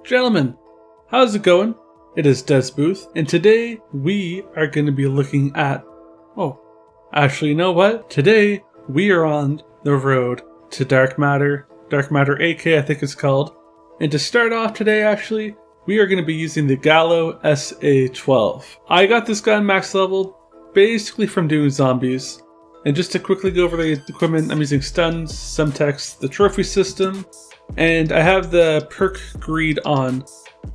Gentlemen, how's it going? It is Des Booth, and today we are going to be looking at... actually, you know what? Today we are on the road to Dark Matter AK I think it's called. And to start off today, actually, we are going to be using the Gallo SA12. I got this gun max level basically from doing zombies. And just to quickly go over the equipment, I'm using stuns, Semtex, the trophy system, and I have the perk greed on,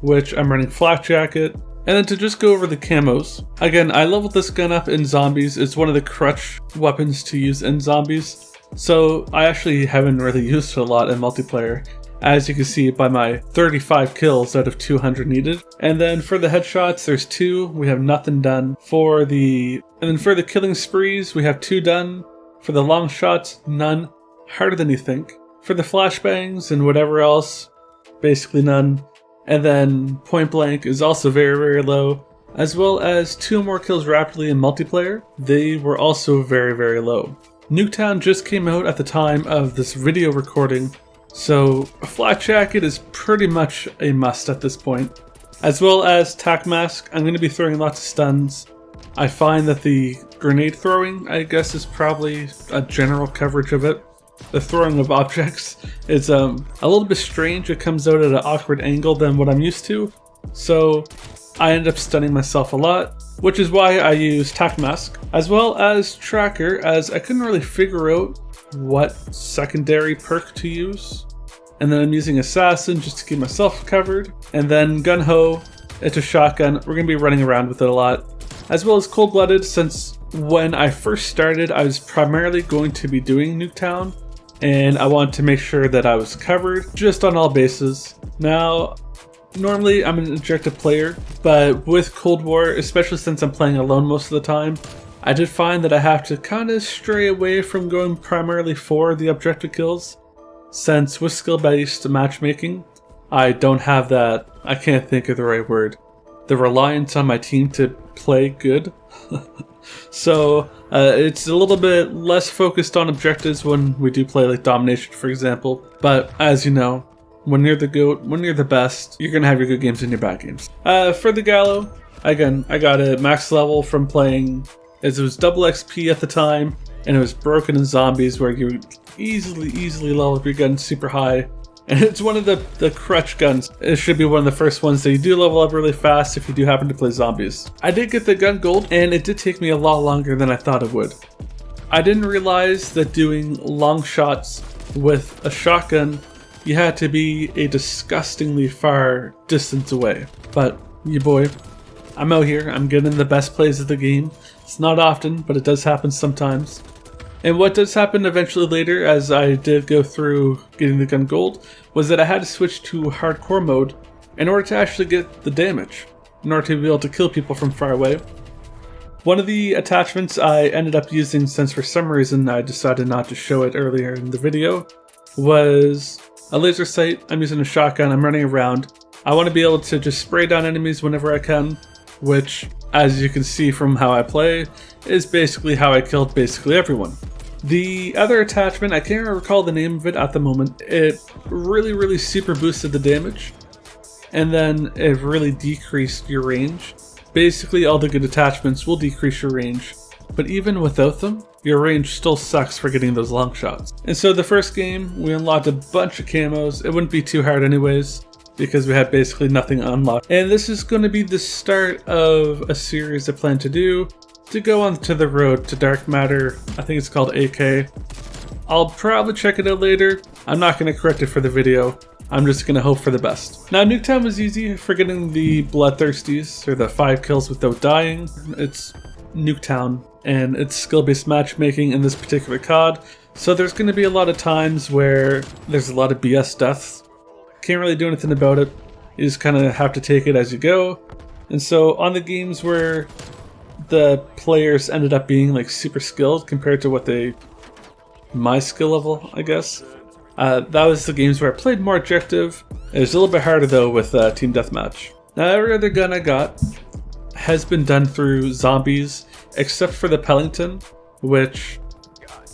which I'm running flak jacket. And then to just go over the camos, again, I leveled this gun up in zombies. It's one of the crutch weapons to use in zombies, so I actually haven't really used it a lot in multiplayer, as you can see by my 35 kills out of 200 needed. And then for the headshots, there's 2. We have nothing done. And then for the killing sprees, we have 2 done. For the long shots, none. Harder than you think. For the flashbangs and whatever else, basically none. And then point blank is also very, very low, as well as 2 more kills rapidly in multiplayer. They were also very, very low. Nuketown just came out at the time of this video recording, so a flak jacket is pretty much a must at this point. As well as tac mask, I'm going to be throwing lots of stuns. I find that the grenade throwing, I guess, is probably a general coverage of it. The throwing of objects is a little bit strange. It comes out at an awkward angle than what I'm used to, so I end up stunning myself a lot, which is why I use tac mask, as well as tracker, as I couldn't really figure out what secondary perk to use. And then I'm using assassin just to keep myself covered, and then gun ho, it's a shotgun. We're going to be running around with it a lot, as well as cold-blooded, since when I first started I was primarily going to be doing Nuketown, and I wanted to make sure that I was covered just on all bases. Now, normally I'm an objective player, but with Cold War, especially since I'm playing alone most of the time, I did find that I have to kind of stray away from going primarily for the objective kills, since with skill-based matchmaking, I don't have that, I can't think of the right word, the reliance on my team to play good. So it's a little bit less focused on objectives when we do play like domination, for example. But as you know, when you're the GOAT, when you're the best, you're gonna have your good games and your bad games. For the Gallo, again, I got a max level from playing, as it was double XP at the time, and it was broken in zombies where you easily level up your gun super high. And it's one of the crutch guns. It should be one of the first ones that you do level up really fast if you do happen to play zombies. I did get the gun gold, and it did take me a lot longer than I thought it would. I didn't realize that doing long shots with a shotgun, you had to be a disgustingly far distance away. But, you boy, I'm out here, I'm getting the best plays of the game. It's not often, but it does happen sometimes. And what does happen eventually later, as I did go through getting the gun gold, was that I had to switch to hardcore mode in order to actually get the damage, in order to be able to kill people from far away. One of the attachments I ended up using, since for some reason I decided not to show it earlier in the video, was a laser sight. I'm using a shotgun, I'm running around. I want to be able to just spray down enemies whenever I can, which, as you can see from how I play, is basically how I killed basically everyone. The other attachment, I can't recall the name of it at the moment, it really super boosted the damage, and then it really decreased your range. Basically all the good attachments will decrease your range, but even without them, your range still sucks for getting those long shots. And so the first game, we unlocked a bunch of camos. It wouldn't be too hard anyways, because we had basically nothing unlocked. And this is going to be the start of a series I plan to do, to go on to the road to Dark Matter. I think it's called AK. I'll probably check it out later. I'm not going to correct it for the video. I'm just going to hope for the best. Now, Nuketown was easy for getting the Bloodthirsties, or the 5 kills without dying. It's Nuketown, and it's skill-based matchmaking in this particular COD. So there's going to be a lot of times where there's a lot of BS deaths. Can't really do anything about it. You just kind of have to take it as you go. And so on the games where the players ended up being like super skilled compared to my skill level, I guess. That was the games where I played more objective. It was a little bit harder though with Team Deathmatch. Now every other gun I got has been done through zombies, except for the Pellington, which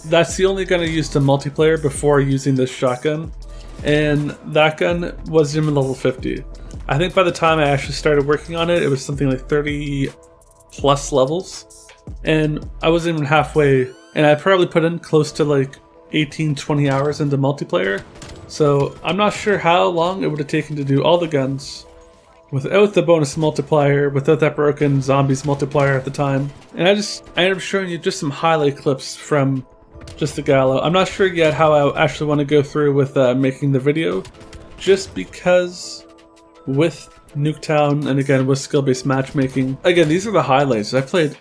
that's the only gun I used in multiplayer before using this shotgun. and that gun wasn't even level 50. I think by the time I actually started working on it, it was something like 30 plus levels, and I wasn't even halfway, and I probably put in close to like 18-20 hours into multiplayer, so I'm not sure how long it would have taken to do all the guns without the bonus multiplier, without that broken zombies multiplier at the time. And I ended up showing you just some highlight clips from just the Gallo. I'm not sure yet how I actually want to go through with making the video, just because with Nuketown and again with skill-based matchmaking, again these are the highlights. I played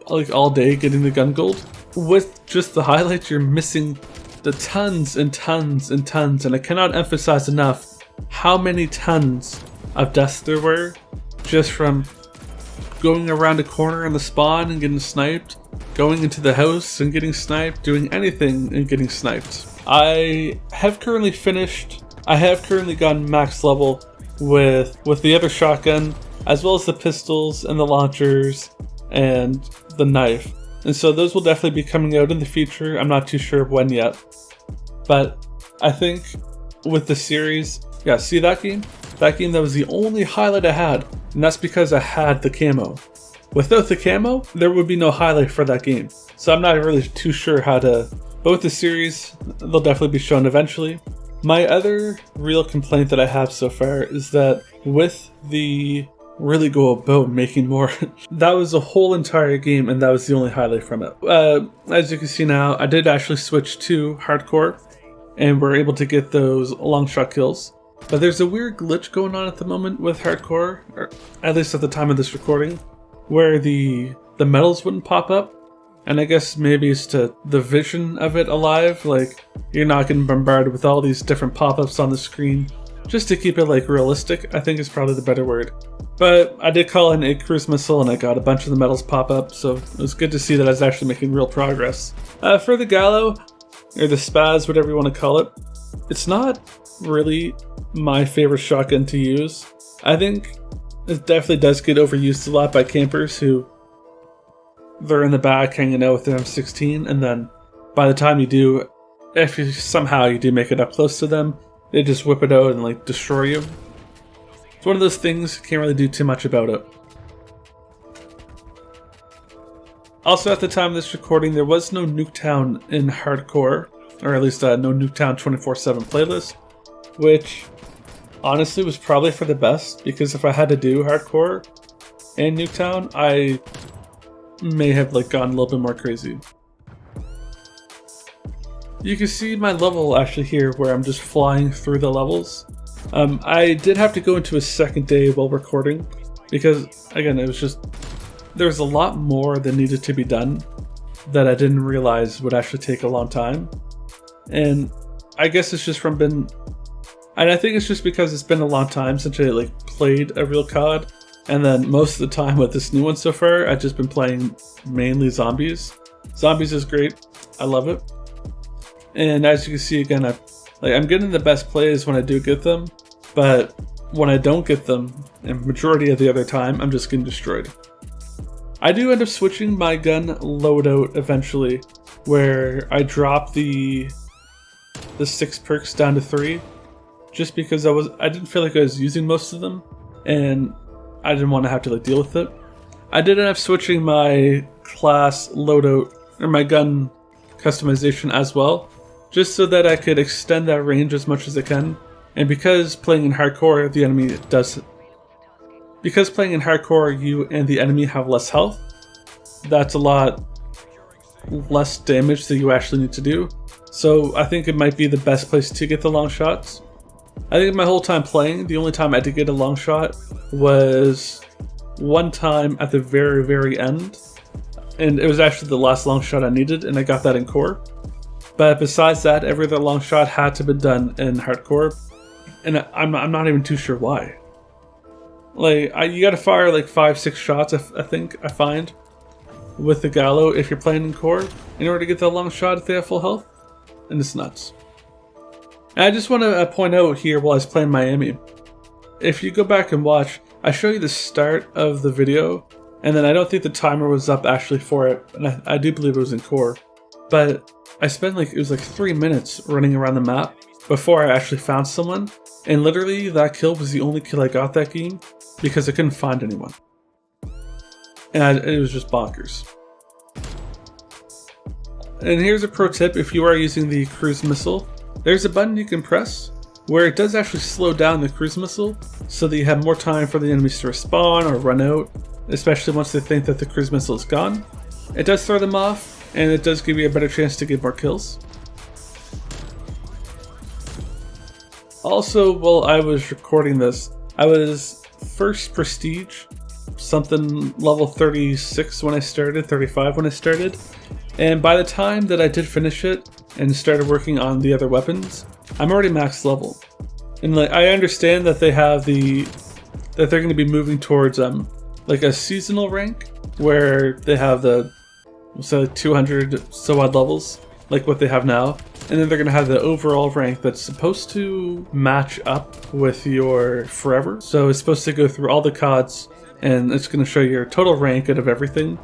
like all day getting the gun gold. With just the highlights, you're missing the tons and tons and tons, and I cannot emphasize enough how many tons of deaths there were just from going around a corner in the spawn and getting sniped, going into the house and getting sniped, doing anything and getting sniped. I have currently gone max level with the other shotgun, as well as the pistols and the launchers and the knife. And so those will definitely be coming out in the future. I'm not too sure when yet. But I think with the series, yeah, see that game? That game, that was the only highlight I had, and that's because I had the camo. Without the camo, there would be no highlight for that game. So I'm not really too sure how to, but with the series, they'll definitely be shown eventually. My other real complaint that I have so far is that with the really go about making more, that was a whole entire game and that was the only highlight from it. As you can see now, I did actually switch to hardcore and we're able to get those long shot kills. But there's a weird glitch going on at the moment with hardcore, or at least at the time of this recording, where the medals wouldn't pop up. And I guess maybe it's to the vision of it alive, like you're not getting bombarded with all these different pop-ups on the screen. Just to keep it like realistic, I think is probably the better word. But I did call in a cruise missile and I got a bunch of the medals pop up, so it was good to see that I was actually making real progress. For the Gallo, or the Spaz, whatever you want to call it, it's not really my favorite shotgun to use. I think it definitely does get overused a lot by campers who they're in the back hanging out with their M16, and then by the time you do, if you somehow you do make it up close to them, they just whip it out and like destroy you. It's one of those things, can't really do too much about it. Also at the time of this recording, there was no Nuketown in hardcore, or at least no Nuketown 24/7 playlist, which honestly was probably for the best, because if I had to do hardcore and Nuketown, I may have like gone a little bit more crazy. You can see my level actually here where I'm just flying through the levels. I did have to go into a second day while recording because again it was just, there was a lot more that needed to be done that I didn't realize would actually take a long time. And I guess it's just and I think it's just because it's been a long time since I like played a real COD, and then most of the time with this new one so far, I've just been playing mainly zombies. Zombies is great, I love it. And as you can see again, I'm getting the best plays when I do get them, but when I don't get them, and majority of the other time, I'm just getting destroyed. I do end up switching my gun loadout eventually, where I drop the 6 perks down to 3, just because I didn't feel like I was using most of them, and I didn't want to have to like deal with it. I did end up switching my class loadout, or my gun customization as well, just so that I could extend that range as much as I can. And because playing in hardcore, because playing in hardcore, you and the enemy have less health, that's a lot less damage that you actually need to do. So I think it might be the best place to get the long shots. I think my whole time playing, the only time I did get a long shot was one time at the very, very end. And it was actually the last long shot I needed, and I got that in core. But besides that, every other long shot had to be done in hardcore. And I'm not even too sure why. Like, you gotta fire like 5-6 shots, I think, I find, with the Gallo if you're playing in core, in order to get that long shot if they have full health. And it's nuts. And I just want to point out here while I was playing Miami, if you go back and watch, I show you the start of the video, and then I don't think the timer was up actually for it, and I do believe it was in core. But I spent it was like 3 minutes running around the map, before I actually found someone. And literally that kill was the only kill I got that game because I couldn't find anyone. And it was just bonkers. And here's a pro tip: if you are using the cruise missile, there's a button you can press where it does actually slow down the cruise missile so that you have more time for the enemies to respawn or run out, especially once they think that the cruise missile is gone. It does throw them off, and it does give you a better chance to get more kills. Also, while I was recording this, I was first prestige, something level 36 when I started, 35 when I started, and by the time that I did finish it and started working on the other weapons, I'm already max level. And like, I understand that they have that they're going to be moving towards like a seasonal rank where they have the 200 so odd levels like what they have now, and then they're going to have the overall rank that's supposed to match up with your forever. So it's supposed to go through all the CODs and it's going to show your total rank out of everything.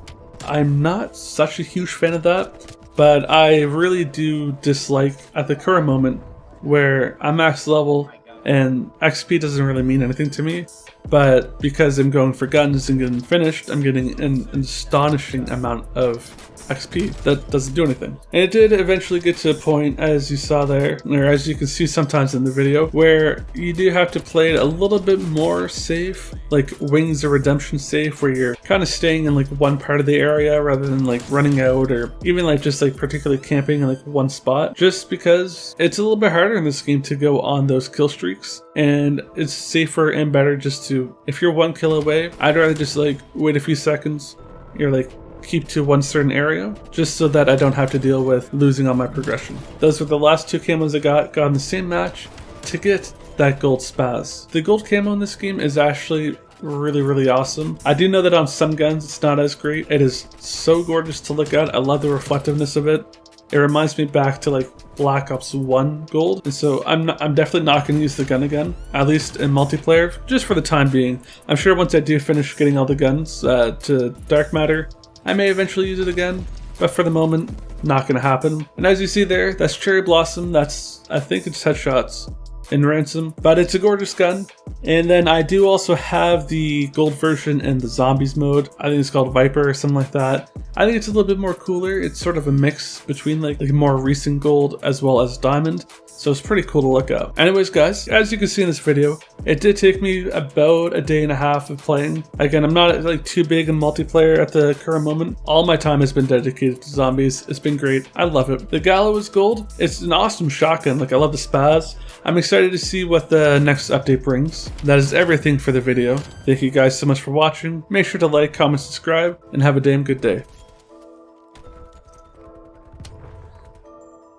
I'm not such a huge fan of that, but I really do dislike at the current moment where I'm max level and XP doesn't really mean anything to me, but because I'm going for guns and getting finished, I'm getting an astonishing amount of XP that doesn't do anything. And it did eventually get to a point, as you saw there, or as you can see sometimes in the video, where you do have to play it a little bit more safe, like Wings of Redemption safe, where you're kind of staying in like one part of the area rather than like running out, or even like just like particularly camping in like one spot, just because it's a little bit harder in this game to go on those kill streaks, and it's safer and better just to, if you're one kill away, I'd rather just like wait a few seconds, you're like keep to one certain area, just so that I don't have to deal with losing on my progression. Those were the last two camos I got in the same match to get that gold spaz. The gold camo in this game is actually really awesome. I do know that on some guns it's not as great. It is so gorgeous to look at. I love the reflectiveness of it. It reminds me back to like Black Ops 1 gold, and so I'm definitely not going to use the gun again, at least in multiplayer, just for the time being. I'm sure once I do finish getting all the guns to Dark Matter, I may eventually use it again, but for the moment, not going to happen. And as you see there, that's Cherry Blossom. That's, I think it's headshots in Ransom, but it's a gorgeous gun. And then I do also have the gold version in the zombies mode. I think it's called Viper or something like that. I think it's a little bit more cooler. It's sort of a mix between like more recent gold as well as diamond. So it's pretty cool to look at. Anyways guys, as you can see in this video, it did take me about a day and a half of playing. Again, I'm not like too big in multiplayer at the current moment. All my time has been dedicated to zombies. It's been great. I love it. The Gallo is gold. It's an awesome shotgun. Like, I love the spaz. I'm excited to see what the next update brings. That is everything for the video. Thank you guys so much for watching. Make sure to like, comment, subscribe, and have a damn good day.